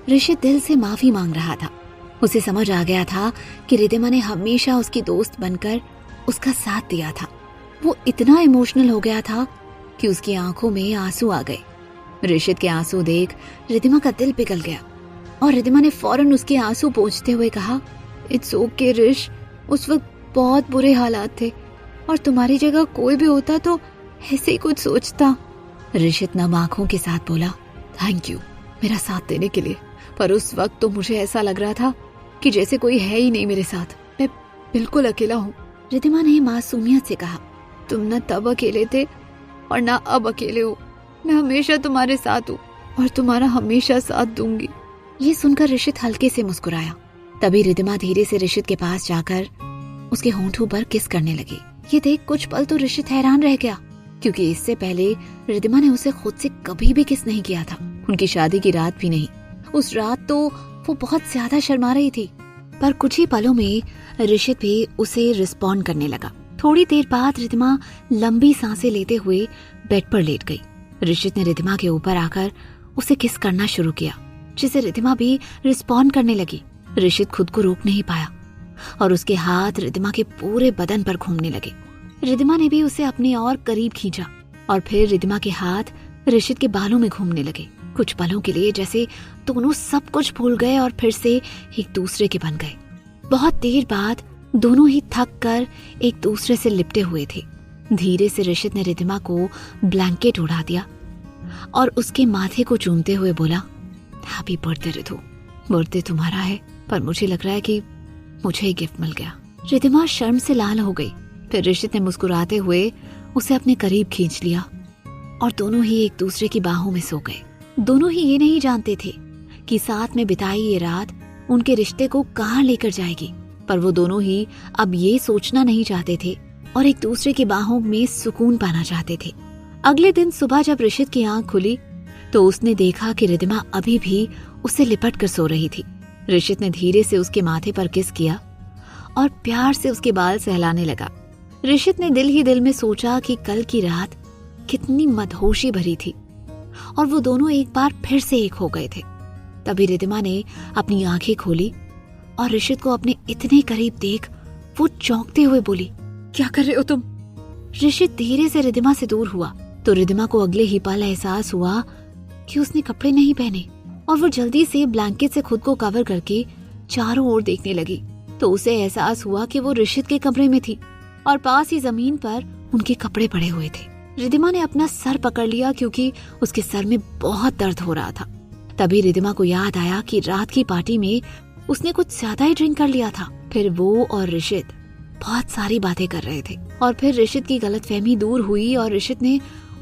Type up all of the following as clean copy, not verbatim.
ऋषित दिल से माफी मांग रहा था। उसे समझ आ गया था कि रिद्धिमा ने हमेशा उसकी दोस्त बनकर उसका साथ दिया था। वो इतना इमोशनल हो गया था कि उसकी आंखों में आंसू आ गए। ऋषित के आंसू देख रिद्धिमा का दिल पिघल गया और रिद्धिमा ने फौरन उसके आंसू पोंछते हुए कहा, इट्स ओके ऋष, उस वक्त बहुत बुरे हालात थे और तुम्हारी जगह कोई भी होता तो ऐसे ही कुछ सोचता। ऋषित नम आंखों के साथ बोला, थैंक यू मेरा साथ देने के लिए, पर उस वक्त तो मुझे ऐसा लग रहा था कि जैसे कोई है ही नहीं मेरे साथ, मैं बिल्कुल अकेला हूँ। रिद्धिमा ने मासूमियत से कहा, तुम न तब अकेले थे और ना अब अकेले हो, मैं हमेशा तुम्हारे साथ हूँ और तुम्हारा हमेशा साथ दूंगी। ये सुनकर ऋषित हल्के से मुस्कुराया। तभी रिद्धिमा धीरे से ऋषित के पास जाकर उसके होंठों पर किस करने लगी। ये देख कुछ पल तो ऋषित हैरान रह गया, क्योंकि इससे पहले रिद्धिमा ने उसे खुद से कभी भी किस नहीं किया था, उनकी शादी की रात भी नहीं। उस रात तो वो बहुत ज्यादा शर्मा रही थी। पर कुछ ही पलों में ऋषित भी उसे रिस्पॉन्ड करने लगा। थोड़ी देर बाद रिद्धिमा लंबी सांसें लेते हुए बेड पर लेट गई। ऋषित ने रिद्धिमा के ऊपर आकर उसे किस करना शुरू किया, जिसे रिद्धिमा भी रिस्पॉन्ड करने लगी। ऋषित खुद को रोक नहीं पाया और उसके हाथ रिद्धिमा के पूरे बदन पर घूमने लगे। रिद्धिमा ने भी उसे अपने और करीब खींचा और फिर रिद्धिमा के हाथ ऋषित के बालों में घूमने लगे। कुछ पलों के लिए जैसे दोनों सब कुछ भूल गए और फिर से एक दूसरे के बन गए। बहुत देर बाद दोनों ही थक कर एक दूसरे से लिपटे हुए थे। धीरे से ऋषित ने रिद्धिमा को ब्लैंकेट उड़ा दिया और उसके माथे को चूमते हुए बोला, हैप्पी बर्थडे रितु, बर्थडे तुम्हारा है पर मुझे लग रहा है कि मुझे ही गिफ्ट मिल गया। रिद्धिमा शर्म से लाल हो गई। फिर ऋषित ने मुस्कुराते हुए उसे अपने करीब खींच लिया और दोनों ही एक दूसरे की बाहों में सो गए। दोनों ही ये नहीं जानते थे कि साथ में बिताई ये रात उनके रिश्ते को कहाँ लेकर जाएगी, पर वो दोनों ही अब ये सोचना नहीं चाहते थे और एक दूसरे की बाहों में सुकून पाना चाहते थे। अगले दिन सुबह जब ऋषित की आंख खुली तो उसने देखा कि रिद्धिमा अभी भी उससे लिपट कर सो रही थी। ऋषित ने धीरे से उसके माथे पर किस किया और प्यार से उसके बाल सहलाने लगा। ऋषित ने दिल ही दिल में सोचा कि कल की रात कितनी मदहोशी भरी थी और वो दोनों एक बार फिर से एक हो गए थे। तभी रिद्धिमा ने अपनी आंखें खोली और ऋषित को अपने इतने करीब देख वो चौंकते हुए बोली, क्या कर रहे हो तुम? ऋषित धीरे से रिद्धिमा से दूर हुआ तो रिद्धिमा को अगले ही पल एहसास हुआ कि उसने कपड़े नहीं पहने और वो जल्दी से ब्लैंकेट से खुद को कवर करके चारों ओर देखने लगी तो उसे एहसास हुआ कि वो ऋषित के कमरे में थी और पास ही जमीन पर उनके कपड़े पड़े हुए थे। रिद्धिमा ने अपना सर पकड़ लिया क्योंकि उसके सर में बहुत दर्द हो रहा था। तभी रिद्धिमा को याद आया कि रात की पार्टी में उसने कुछ ज्यादा ही ड्रिंक कर लिया था। फिर वो और ऋषित बहुत सारी बातें कर रहे थे और फिर ऋषित की गलतफहमी दूर हुई और ऋषित ने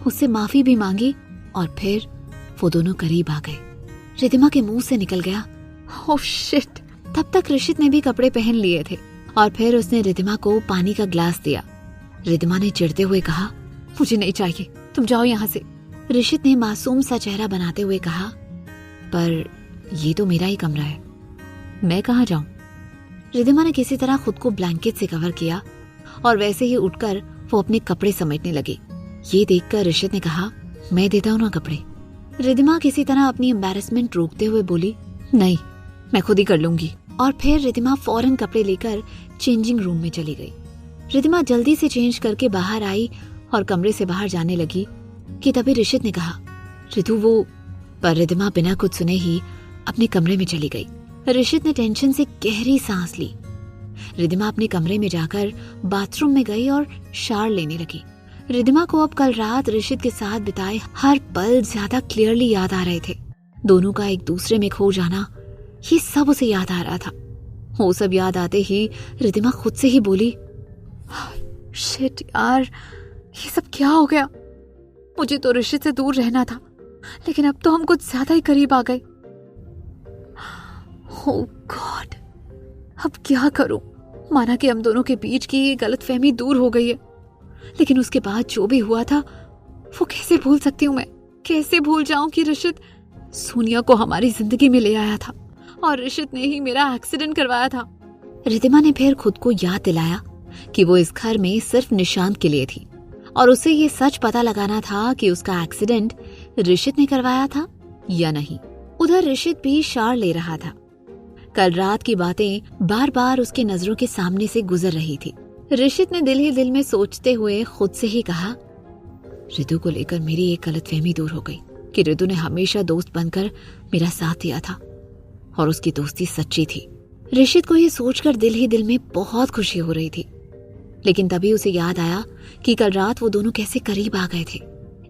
उससे माफी भी मांगी और फिर वो दोनों करीब आ गए। रिद्धिमा के मुंह से निकल गया, ओह शिट। तब तक ऋषित ने भी कपड़े पहन लिए थे और फिर उसने रिद्धिमा को पानी का ग्लास दिया। रिद्धिमा ने चिढ़ते हुए कहा, मुझे नहीं चाहिए, तुम जाओ यहाँ से। ऋषित ने मासूम सा चेहरा बनाते हुए कहा, पर ये तो मेरा ही कमरा है, मैं कहाँ जाऊं? रिद्धिमा ने किसी तरह खुद को ब्लैंकेट से कवर किया और वैसे ही उठकर वो अपने कपड़े समेटने लगी। ये देखकर ऋषित ने कहा, मैं देता हूँ ना कपड़े। रिद्धिमा किसी तरह अपनी एम्बैरेसमेंट रोकते हुए बोली, नहीं मैं खुद ही कर लूंगी। और फिर रिद्धिमा फौरन कपड़े लेकर चेंजिंग रूम में चली गई। रिद्धिमा जल्दी से चेंज करके बाहर आई और कमरे से बाहर जाने लगी कि तभी ऋषित ने कहा, रितु वो। पर रिद्धिमा बिना कुछ सुने ही अपने कमरे में चली गई। ऋषित ने टेंशन से गहरी सांस ली। रिद्धिमा अपने कमरे में जाकर बाथरूम में गई और शावर लेने लगी। रिद्धिमा को अब कल रात ऋषित के साथ बिताए हर पल ज्यादा क्लियरली याद आ रहे थे। दोनों का एक दूसरे में खो जाना, ये सब उसे याद आ रहा था। वो सब याद आते ही रिद्धिमा खुद से ही बोली, शिट यार, ये सब क्या हो गया? मुझे तो ऋषित से दूर रहना था, लेकिन अब तो हम कुछ ज्यादा ही करीब आ गए। ओह गॉड, अब क्या करूं? माना कि हम दोनों के बीच की ये गलतफहमी दूर हो गई है, लेकिन उसके बाद जो भी हुआ था वो कैसे भूल सकती हूँ मैं? कैसे भूल जाऊं कि ऋषित सोनिया को हमारी जिंदगी में ले आया था और ऋषित ने ही मेरा एक्सीडेंट करवाया था। रिद्धिमा ने फिर खुद को याद दिलाया कि वो इस घर में सिर्फ निशांत के लिए थी और उसे ये सच पता लगाना था कि उसका एक्सीडेंट ऋषित ने करवाया था या नहीं। उधर ऋषित भी शार ले रहा था। कल रात की बातें बार बार उसके नजरों के सामने से गुजर रही थी। ऋषित ने दिल ही दिल में सोचते हुए खुद से ही कहा, ऋतु को लेकर मेरी एक गलतफहमी दूर हो गई कि ऋतु ने हमेशा दोस्त बनकर मेरा साथ दिया था और उसकी दोस्ती सच्ची थी। ऋषित को यह सोचकर दिल ही दिल में बहुत खुशी हो रही थी, लेकिन तभी उसे याद आया कि कल रात वो दोनों कैसे करीब आ गए थे।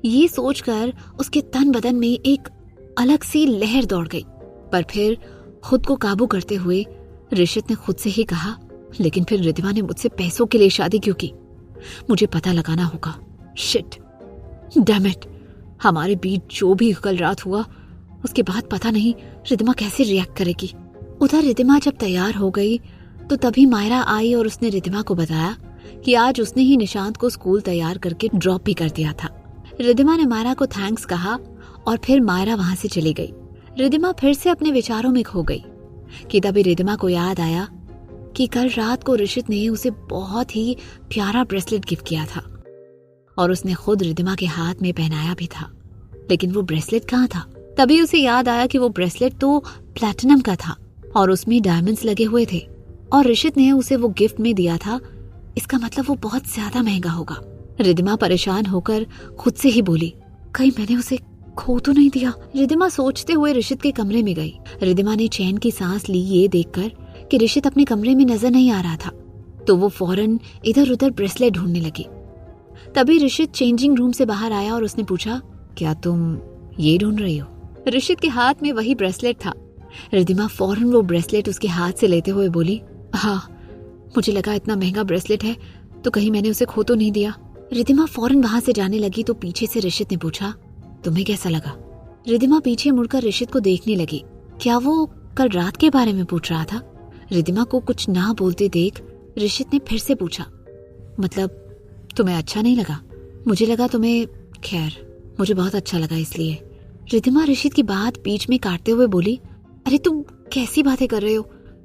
ये सोचकर उसके तन बदन में एक अलग सी लहर दौड़ गई, पर फिर खुद को काबू करते हुए ऋषित ने खुद से ही कहा, लेकिन फिर रिद्धिमा ने मुझसे पैसों के लिए शादी क्यों की? मुझे पता लगाना होगा। शिट, डैम इट, हमारे बीच जो भी कल रात हुआ उसके बाद पता नहीं रिद्धिमा कैसे रिएक्ट करेगी। उधर रिद्धिमा जब तैयार हो गई तो तभी मायरा आई और उसने रिद्धिमा को बताया कि आज उसने ही निशांत को स्कूल तैयार करके ड्रॉप भी कर दिया था। रिद्धिमा ने मायरा को थैंक्स कहा और फिर मायरा वहां से चली गई। रिद्धिमा फिर से अपने विचारों में खो गई कि तभी रिद्धिमा को याद आया कि कल रात को ऋषित ने उसे बहुत ही प्यारा ब्रेसलेट गिफ्ट किया था और उसने खुद रिद्धिमा के हाथ में पहनाया भी था, लेकिन वो ब्रेसलेट कहाँ था? तभी उसे याद आया कि वो ब्रेसलेट तो प्लैटिनम का था और उसमें डायमंड्स लगे हुए थे और ऋषित ने उसे वो गिफ्ट में दिया था। इसका मतलब वो बहुत ज्यादा महंगा होगा। रिद्धिमा परेशान होकर खुद से ही बोली, कहीं मैंने उसे खो तो नहीं दिया? रिद्धिमा सोचते हुए ऋषित के कमरे में गई। रिद्धिमा ने चैन की सांस ली ये देखकर कि ऋषित अपने कमरे में नजर नहीं आ रहा था, तो वो फौरन इधर उधर ब्रेसलेट ढूंढने लगी। तभी ऋषित चेंजिंग रूम से बाहर आया और उसने पूछा, क्या तुम ये ढूंढ रही हो? ऋषित के हाथ में वही ब्रेसलेट था। रिद्धिमा फौरन वो ब्रेसलेट उसके हाथ से लेते हुए बोली, हाँ, मुझे लगा इतना महंगा ब्रेसलेट है तो कहीं मैंने उसे खो तो नहीं दिया। रिद्धिमा फौरन वहां से जाने लगी तो पीछे से ऋषित ने पूछा, तुम्हें कैसा लगा? रिद्धिमा पीछे मुड़कर ऋषित को देखने लगी। क्या वो कल रात के बारे में पूछ रहा था? रिद्धिमा को कुछ ना बोलते देख ऋषित ने फिर से पूछा, मतलब तुम्हें अच्छा नहीं लगा? मुझे लगा तुम्हें, खैर मुझे बहुत अच्छा लगा इसलिए। रिद्धिमा ऋषित की बात बीच में काटते हुए बोली, अरे तुम कैसी बातें कर रहे हो?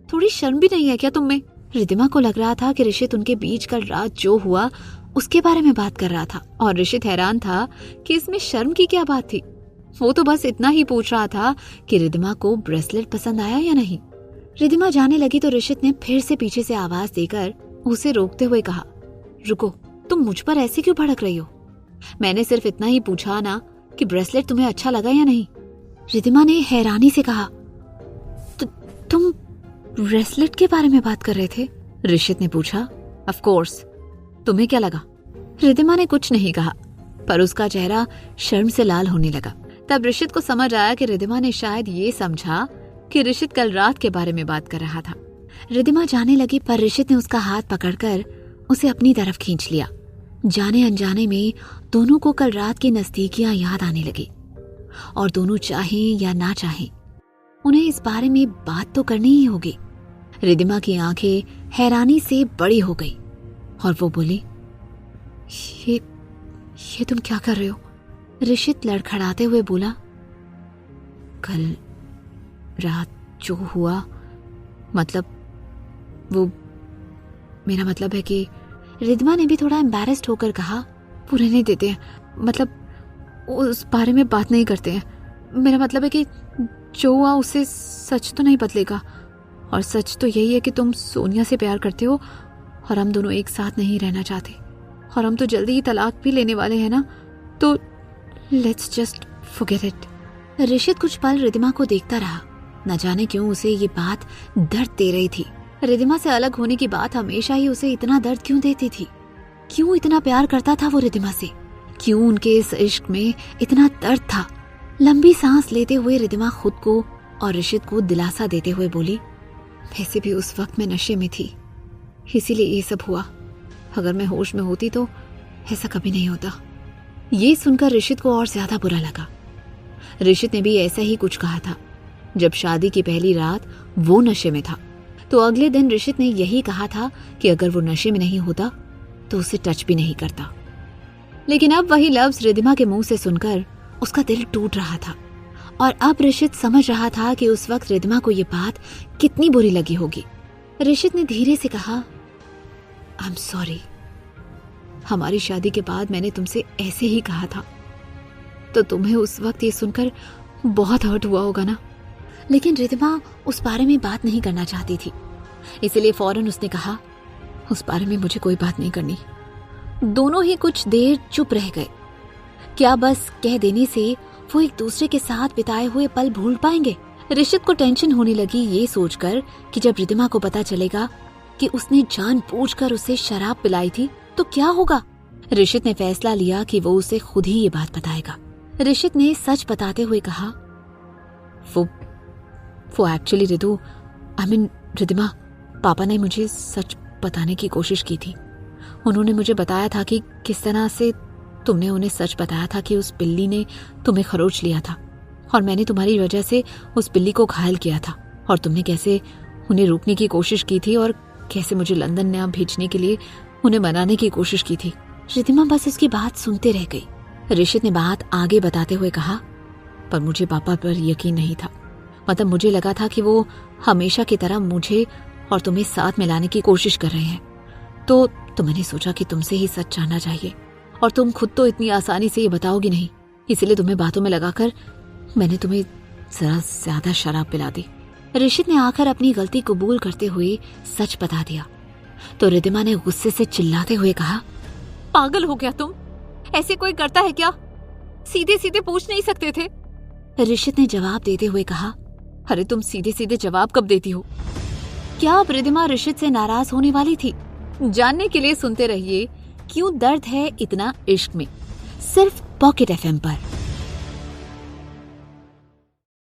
थोड़ी शर्म भी नहीं है क्या तुम में? रिद्धिमा को लग रहा था कि ऋषित उनके बीच कल रात जो हुआ उसके बारे में बात कर रहा था और ऋषित हैरान था कि इसमें शर्म की क्या बात थी। वो तो बस इतना ही पूछ रहा था कि रिद्धिमा को ब्रेसलेट पसंद आया या नहीं। रिद्धिमा जाने लगी तो ऋषित ने फिर से पीछे से आवाज देकर उसे रोकते हुए कहा, रुको, तुम मुझ पर ऐसे क्यों भड़क रही हो? मैंने सिर्फ इतना ही पूछा ना कि ब्रेसलेट तुम्हें अच्छा लगा या नहीं। रिद्धिमा ने हैरानी से कहा, तुम ब्रेसलेट के बारे में बात कर रहे थे? ऋषित ने पूछा, ऑफ कोर्स, तुम्हें क्या लगा? रिद्धिमा ने कुछ नहीं कहा, पर उसका चेहरा शर्म से लाल होने लगा। तब ऋषित को समझ आया कि रिद्धिमा ने शायद ये समझा कि ऋषित कल रात के बारे में बात कर रहा था। रिद्धिमा जाने लगी पर ऋषित ने उसका हाथ पकड़कर उसे अपनी तरफ खींच लिया। जाने अनजाने में दोनों को कल रात की नजदीकियां याद आने लगी और दोनों चाहें या ना चाहें उन्हें इस बारे में बात तो करनी ही होगी। रिद्धिमा की आंखें हैरानी से बड़ी हो गई और वो बोली, ये तुम क्या कर रहे हो? ऋषित लड़खड़ाते हुए बोला, कल रात जो हुआ, मतलब वो, मेरा मतलब है कि, रिद्धिमा ने भी थोड़ा एम्बैरेस्ड होकर कहा, वो रहने देते हैं, मतलब उस बारे में बात नहीं करते हैं। मेरा मतलब है कि जो हुआ उससे सच तो नहीं बदलेगा और सच तो यही है कि तुम सोनिया से प्यार करते हो और हम दोनों एक साथ नहीं रहना चाहते और हम तो जल्दी ही तलाक भी लेने वाले हैं ना, तो let's just forget it. Rishit कुछ पल रिद्धिमा को देखता रहा। न जाने क्यों उसे ये बात दर्द दे रही थी। रिद्धिमा से अलग होने की बात हमेशा ही उसे इतना दर्द क्यों देती थी? क्यों इतना प्यार करता था वो रिद्धिमा से? क्यों उनके इस इश्क में इतना दर्द था? लंबी सांस लेते हुए रिद्धिमा खुद को और ऋषित को दिलासा देते हुए बोली, वैसे भी उस वक्त मैं नशे में थी, इसीलिए ये सब हुआ। अगर मैं होश में होती तो ऐसा कभी नहीं होता। ये सुनकर ऋषित को और ज्यादा बुरा लगा। ऋषित ने भी ऐसा ही कुछ कहा था जब शादी की पहली रात वो नशे में था, तो अगले दिन ऋषित ने यही कहा था कि अगर वो नशे में नहीं होता तो उसे टच भी नहीं करता। लेकिन अब वही लफ्ज रिद्धिमा के मुंह से सुनकर उसका दिल टूट रहा था और अब ऋषित समझ रहा था कि उस वक्त रिद्धिमा को ये बात कितनी बुरी लगी होगी। ऋषित ने धीरे से कहा, आई एम सॉरी, हमारी शादी के बाद मैंने तुमसे ऐसे ही कहा था, तो तुम्हें उस वक्त ये सुनकर बहुत हर्ट हुआ होगा ना? लेकिन रिद्धिमा उस बारे में बात नहीं करना चाहती थी, इसलिए फौरन उसने कहा, उस बारे में मुझे कोई बात नहीं करनी। दोनों ही कुछ देर चुप रह गए। क्या बस कह देने से वो एक दूसरे के साथ बिताए हुए पल भूल पाएंगे? ऋषित को टेंशन होने लगी ये सोचकर कि जब रिद्धिमा को पता चलेगा कि उसने जानबूझकर उसे शराब पिलाई थी तो क्या होगा। ऋषित ने फैसला लिया कि वो उसे खुद ही ये बात बताएगा। ऋषित ने सच बताते हुए कहा, वो एक्चुअली रिद्धू, रिद्धिमा, पापा ने मुझे सच बताने की कोशिश की थी। उन्होंने मुझे बताया था कि किस तरह से तुमने उन्हें सच बताया था कि उस बिल्ली ने तुम्हें खरोच लिया था और मैंने तुम्हारी वजह से उस बिल्ली को घायल किया था, और तुमने कैसे उन्हें रोकने की कोशिश की थी और कैसे मुझे लंदन न भेजने के लिए उन्हें मनाने की कोशिश की थी। रिद्धिमा बस उसकी बात सुनते रह गई। ऋषित ने बात आगे बताते हुए कहा, पर मुझे पापा पर यकीन नहीं था। मतलब मुझे लगा था कि वो हमेशा की तरह मुझे और तुम्हें साथ मिलाने की कोशिश कर रहे हैं, तो मैंने सोचा कि तुमसे ही सच जानना चाहिए, और तुम खुद तो इतनी आसानी से ये बताओगी नहीं, इसीलिए तुम्हें बातों में लगाकर मैंने तुम्हें जरा ज्यादा शराब पिला दी। ऋषित ने आकर अपनी गलती कबूल करते हुए सच बता दिया तो रिद्धिमा ने गुस्से से चिल्लाते हुए कहा, पागल हो गया तुम? ऐसे कोई करता है क्या? सीधे सीधे पूछ नहीं सकते थे? ऋषित ने जवाब देते हुए कहा, अरे तुम सीधे सीधे जवाब कब देती हो? क्या अब रिद्धिमा ऋषित से नाराज होने वाली थी? जानने के लिए सुनते रहिए क्यों दर्द है इतना इश्क में, सिर्फ पॉकेट FM पर।